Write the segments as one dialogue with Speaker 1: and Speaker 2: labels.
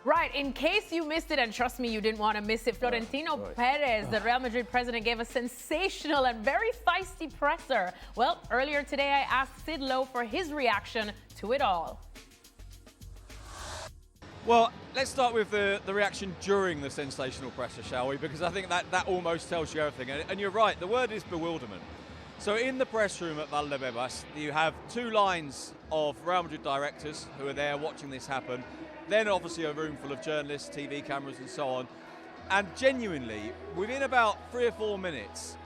Speaker 1: Right, in case you missed it, and trust me, you didn't want to miss it, Florentino Pérez, the Real Madrid president, gave a sensational and very feisty presser. Well, earlier today, I asked Sid Lowe for his reaction to it all.
Speaker 2: Well, let's start with the reaction during the sensational presser, shall we? Because I think that almost tells you everything. And you're right, the word is bewilderment. So in the press room at Valdebebas, you have two lines of Real Madrid directors who are there watching this happen. Then obviously a room full of journalists, TV cameras and so on. And genuinely, within about 3 or 4 minutes,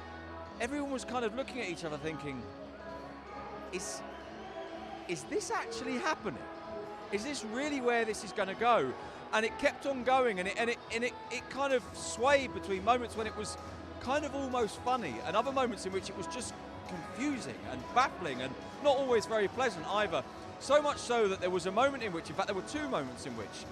Speaker 2: everyone was kind of looking at each other thinking, is this actually happening? Is this really where this is going to go? And it kept on going, and it kind of swayed between moments when it was kind of almost funny and other moments in which it was just confusing and baffling and not always very pleasant either. So much so that there was a moment in which, in fact there were 2 moments in which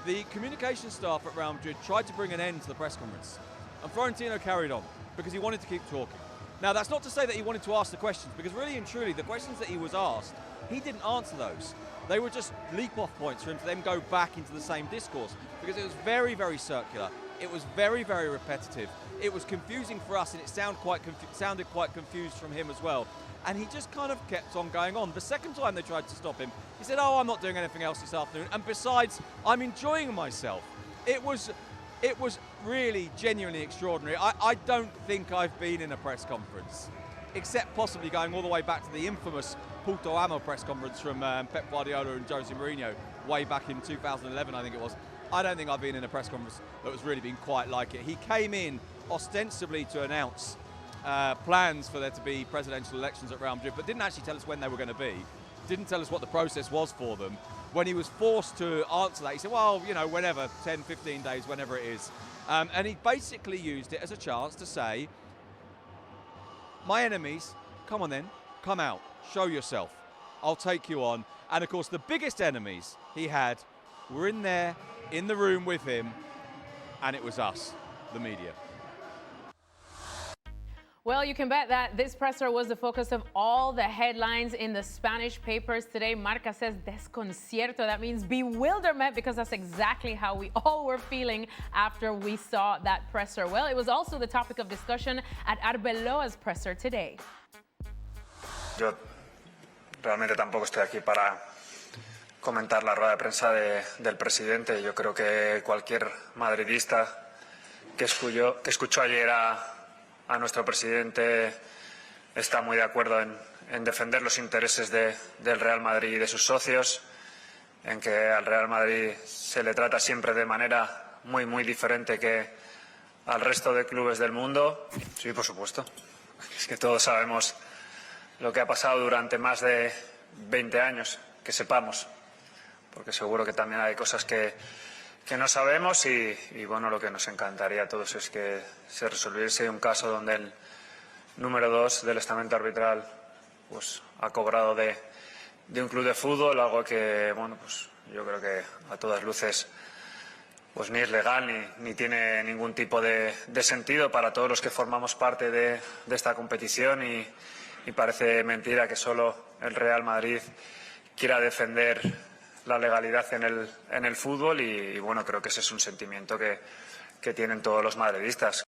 Speaker 2: the communication staff at Real Madrid tried to bring an end to the press conference. And Florentino carried on because he wanted to keep talking. Now that's not to say that he wanted to ask the questions, because really and truly the questions that he was asked, he didn't answer those. They were just leap-off points for him to then go back into the same discourse, because it was very, very circular. It was very, very repetitive. It was confusing for us, and it sounded quite confused from him as well. And he just kind of kept on going on. The second time they tried to stop him, he said, "Oh, I'm not doing anything else this afternoon. And besides, I'm enjoying myself." It was really genuinely extraordinary. I don't think I've been in a press conference, except possibly going all the way back to the infamous Puto Amo press conference from Pep Guardiola and Jose Mourinho way back in 2011, I think it was. I don't think I've been in a press conference that was really been quite like it. He came in ostensibly to announce plans for there to be presidential elections at Real Madrid, but didn't actually tell us when they were going to be. Didn't tell us what the process was for them. When he was forced to answer that, he said, well, you know, whenever, 10, 15 days, whenever it is. And he basically used it as a chance to say, my enemies, come on then, come out, show yourself. I'll take you on. And of course, the biggest enemies he had were in there, in the room with him, and it was us, the media.
Speaker 1: Well, you can bet that this presser was the focus of all the headlines in the Spanish papers today. Marca says desconcierto. That means bewilderment, because that's exactly how we all were feeling after we saw that presser. Well, it was also the topic of discussion at Arbeloa's presser today.
Speaker 3: Yo realmente tampoco estoy aquí para comentar la rueda de prensa del presidente. Yo creo que cualquier madridista que escuchó ayer a nuestro presidente está muy de acuerdo en defender los intereses del Real Madrid y de sus socios, en que al Real Madrid se le trata siempre de manera muy, muy diferente que al resto de clubes del mundo. Sí, por supuesto. Es que todos sabemos lo que ha pasado durante más de 20 años, que sepamos, porque seguro que también hay cosas que no sabemos y bueno, lo que nos encantaría a todos es que se resolviese un caso donde el número 2 del estamento arbitral pues ha cobrado de un club de fútbol, algo que bueno, pues yo creo que a todas luces pues ni es legal ni tiene ningún tipo de sentido para todos los que formamos parte de esta competición y parece mentira que solo el Real Madrid quiera defender la legalidad en el fútbol y bueno, creo que ese es un sentimiento que tienen todos los madridistas.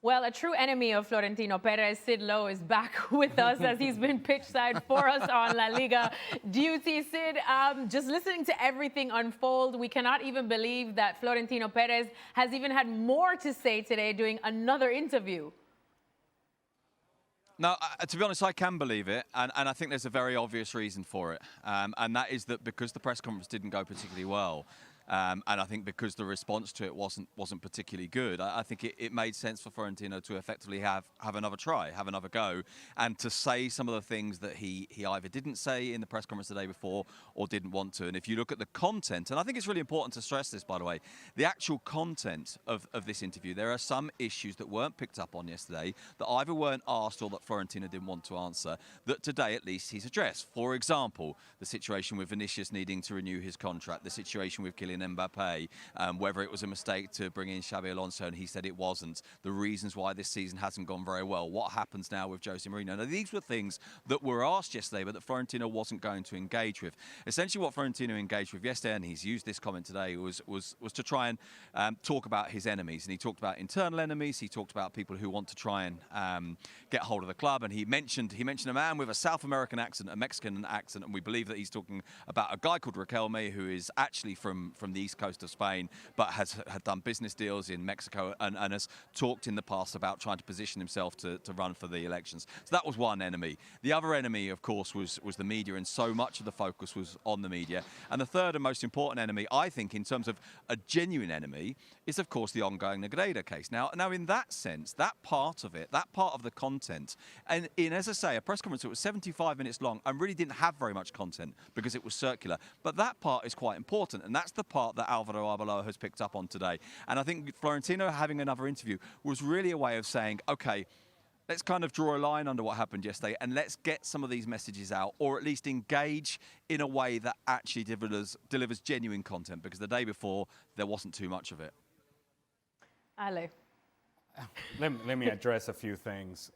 Speaker 1: Well, a true enemy of Florentino Pérez, Sid Lowe, is back with us as he's been pitch side for us on La Liga duty. Sid, just listening to everything unfold, we cannot even believe that Florentino Pérez has even had more to say today doing another interview.
Speaker 2: No, to be honest, I can believe it, and I think there's a very obvious reason for it, and that is that because the press conference didn't go particularly well, and I think because the response to it wasn't particularly good, I think it made sense for Florentino to effectively have another try, have another go, and to say some of the things that he either didn't say in the press conference the day before or didn't want to. And if you look at the content, and I think it's really important to stress this, by the way, the actual content of this interview, there are some issues that weren't picked up on yesterday that either weren't asked or that Florentino didn't want to answer, that today at least he's addressed. For example, the situation with Vinicius needing to renew his contract, the situation with Kylian Kylian Mbappe, whether it was a mistake to bring in Xabi Alonso, and he said it wasn't, the reasons why this season hasn't gone very well, what happens now with Jose Mourinho. Now, these were things that were asked yesterday, but that Florentino wasn't going to engage with. Essentially, what Florentino engaged with yesterday, and he's used this comment today, was to try and talk about his enemies. And he talked about internal enemies, he talked about people who want to try and get hold of the club, and he mentioned a man with a South American accent, a Mexican accent, and we believe that he's talking about a guy called Riquelme, who is actually from the east coast of Spain, but had done business deals in Mexico and has talked in the past about trying to position himself to run for the elections. So that was one enemy. The other enemy, of course, was the media, and so much of the focus was on the media. And the third and most important enemy, I think, in terms of a genuine enemy, is, of course, the ongoing Negreira case. Now, in that sense, that part of it, that part of the content, and as I say, a press conference that was 75 minutes long and really didn't have very much content because it was circular. But that part is quite important, and that's the part that Álvaro Arbeloa has picked up on today. And I think Florentino having another interview was really a way of saying, okay, let's kind of draw a line under what happened yesterday and let's get some of these messages out, or at least engage in a way that actually delivers genuine content, because the day before there wasn't too much of it.
Speaker 1: Ale.
Speaker 4: Let me address a few things.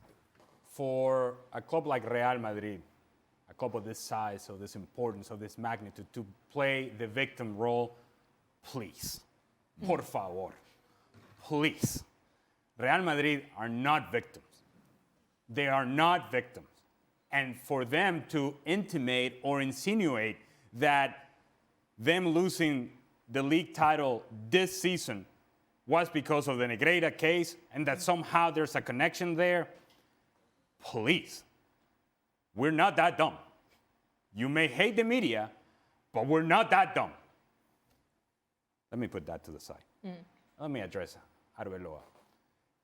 Speaker 4: For a club like Real Madrid, a club of this size, of this importance, of this magnitude, to play the victim role, please, por favor, please. Real Madrid are not victims. They are not victims. And for them to intimate or insinuate that them losing the league title this season was because of the Negreira case and that somehow there's a connection there, please. We're not that dumb. You may hate the media, but we're not that dumb. Let me put that to the side. Let me address Arbeloa.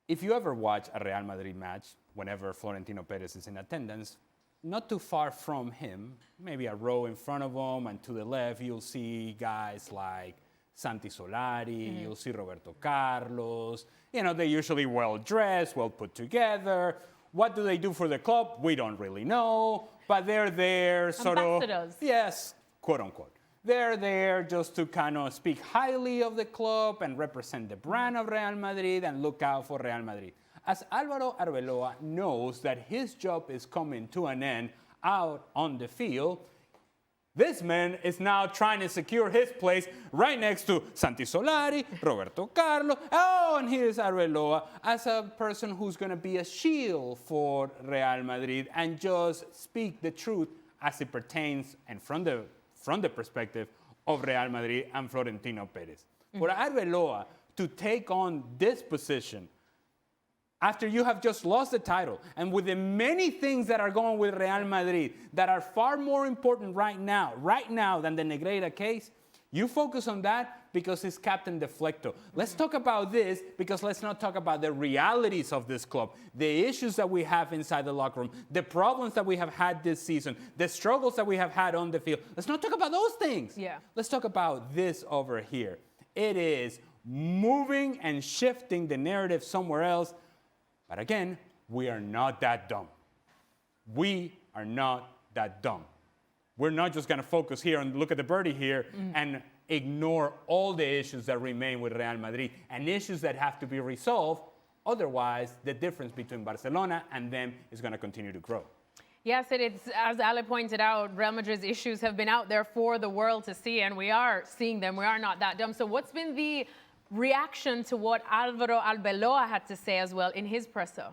Speaker 4: If you ever watch a Real Madrid match, whenever Florentino Pérez is in attendance, not too far from him, maybe a row in front of him and to the left, you'll see guys like Santi Solari, you'll see Roberto Carlos. You know, they're usually well-dressed, well put together. What do they do for the club? We don't really know, but they're there sort of...
Speaker 1: Ambassadors.
Speaker 4: Yes, quote unquote. They're there just to kind of speak highly of the club and represent the brand of Real Madrid and look out for Real Madrid. As Álvaro Arbeloa knows that his job is coming to an end out on the field, this man is now trying to secure his place right next to Santi Solari, Roberto Carlos. Oh, and here's Arbeloa as a person who's going to be a shield for Real Madrid and just speak the truth as it pertains and from the perspective of Real Madrid and Florentino Pérez. For Arbeloa to take on this position after you have just lost the title, and with the many things that are going with Real Madrid that are far more important right now than the Negreira case, you focus on that because it's Captain Deflecto. Let's talk about this because let's not talk about the realities of this club, the issues that we have inside the locker room, the problems that we have had this season, the struggles that we have had on the field. Let's not talk about those things.
Speaker 1: Yeah.
Speaker 4: Let's talk about this over here. It is moving and shifting the narrative somewhere else. But again, we are not that dumb. We are not that dumb. We're not just going to focus here and look at the birdie here and ignore all the issues that remain with Real Madrid and issues that have to be resolved. Otherwise, the difference between Barcelona and them is going to continue to grow.
Speaker 1: Yes, it's, as Ale pointed out, Real Madrid's issues have been out there for the world to see, and we are seeing them. We are not that dumb. So what's been the reaction to what Álvaro Arbeloa had to say as well in his presser?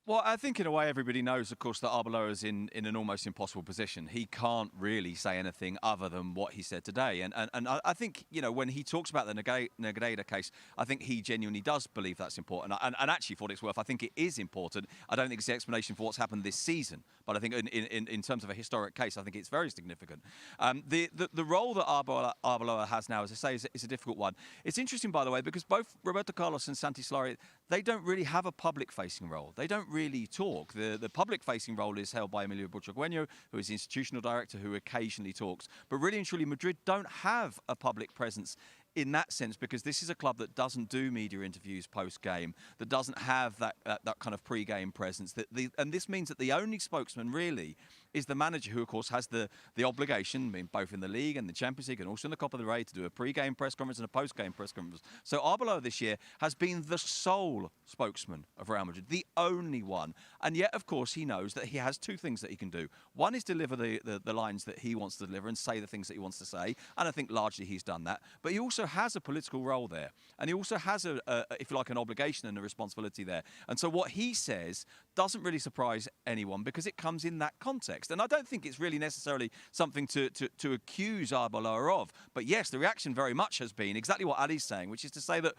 Speaker 2: Well, I think in a way everybody knows, of course, that Arbeloa is in an almost impossible position. He can't really say anything other than what he said today. And I think, you know, when he talks about the Negreira case, I think he genuinely does believe that's important. And actually, for what it's worth, I think it is important. I don't think it's the explanation for what's happened this season. But I think in terms of a historic case, I think it's very significant. The role that Arbeloa has now, as I say, is a difficult one. It's interesting, by the way, because both Roberto Carlos and Santi Solari, they don't really have a public-facing role. They don't really talk. The public-facing role is held by Emilio Butragueño, who is the institutional director, who occasionally talks. But really and truly, Madrid don't have a public presence in that sense, because this is a club that doesn't do media interviews post-game, that doesn't have that kind of pre-game presence. And this means that the only spokesman really is the manager who, of course, has the obligation, I mean, both in the league and the Champions League and also in the Copa del Rey, to do a pre-game press conference and a post-game press conference. So Arbeloa this year has been the sole spokesman of Real Madrid, the only one. And yet, of course, he knows that he has two things that he can do. One is deliver the lines that he wants to deliver and say the things that he wants to say. And I think largely he's done that. But he also has a political role there. And he also has, if you like, an obligation and a responsibility there. And so what he says doesn't really surprise anyone because it comes in that context. And I don't think it's really necessarily something to accuse Arbeloa of. But yes, the reaction very much has been exactly what Ali's saying, which is to say that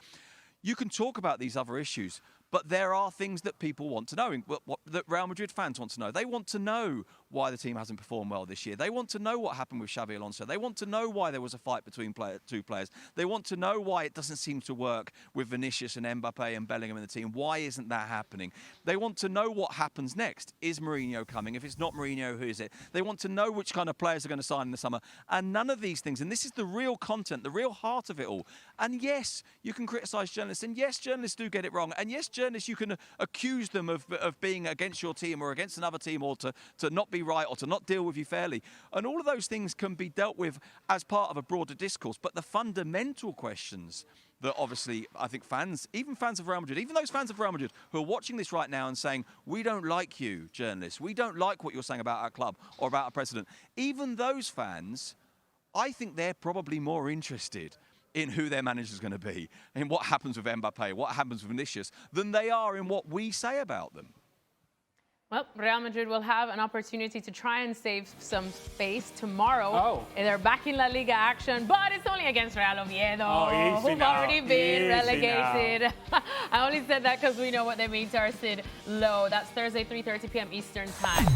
Speaker 2: you can talk about these other issues, but there are things that people want to know, that Real Madrid fans want to know. They want to know why the team hasn't performed well this year. They want to know what happened with Xabi Alonso. They want to know why there was a fight between two players. They want to know why it doesn't seem to work with Vinicius and Mbappe and Bellingham in the team. Why isn't that happening? They want to know what happens next. Is Mourinho coming? If it's not Mourinho, who is it? They want to know which kind of players are going to sign in the summer. And none of these things, and this is the real content, the real heart of it all. And yes, you can criticise journalists, and yes, journalists do get it wrong. And yes, journalists, you can accuse them of being against your team or against another team or to not be right or to not deal with you fairly. And all of those things can be dealt with as part of a broader discourse. But the fundamental questions that obviously I think fans, even fans of Real Madrid, even those fans of Real Madrid who are watching this right now and saying, we don't like you, journalists, we don't like what you're saying about our club or about our president, even those fans, I think they're probably more interested in who their manager is going to be, in what happens with Mbappe, what happens with Vinicius, than they are in what we say about them.
Speaker 1: Well, Real Madrid will have an opportunity to try and save some space tomorrow. They're back in La Liga action, but it's only against Real Oviedo, who've already been relegated. I only said that because we know what they mean to our Sid Lowe. That's Thursday, 3:30 p.m. Eastern Time.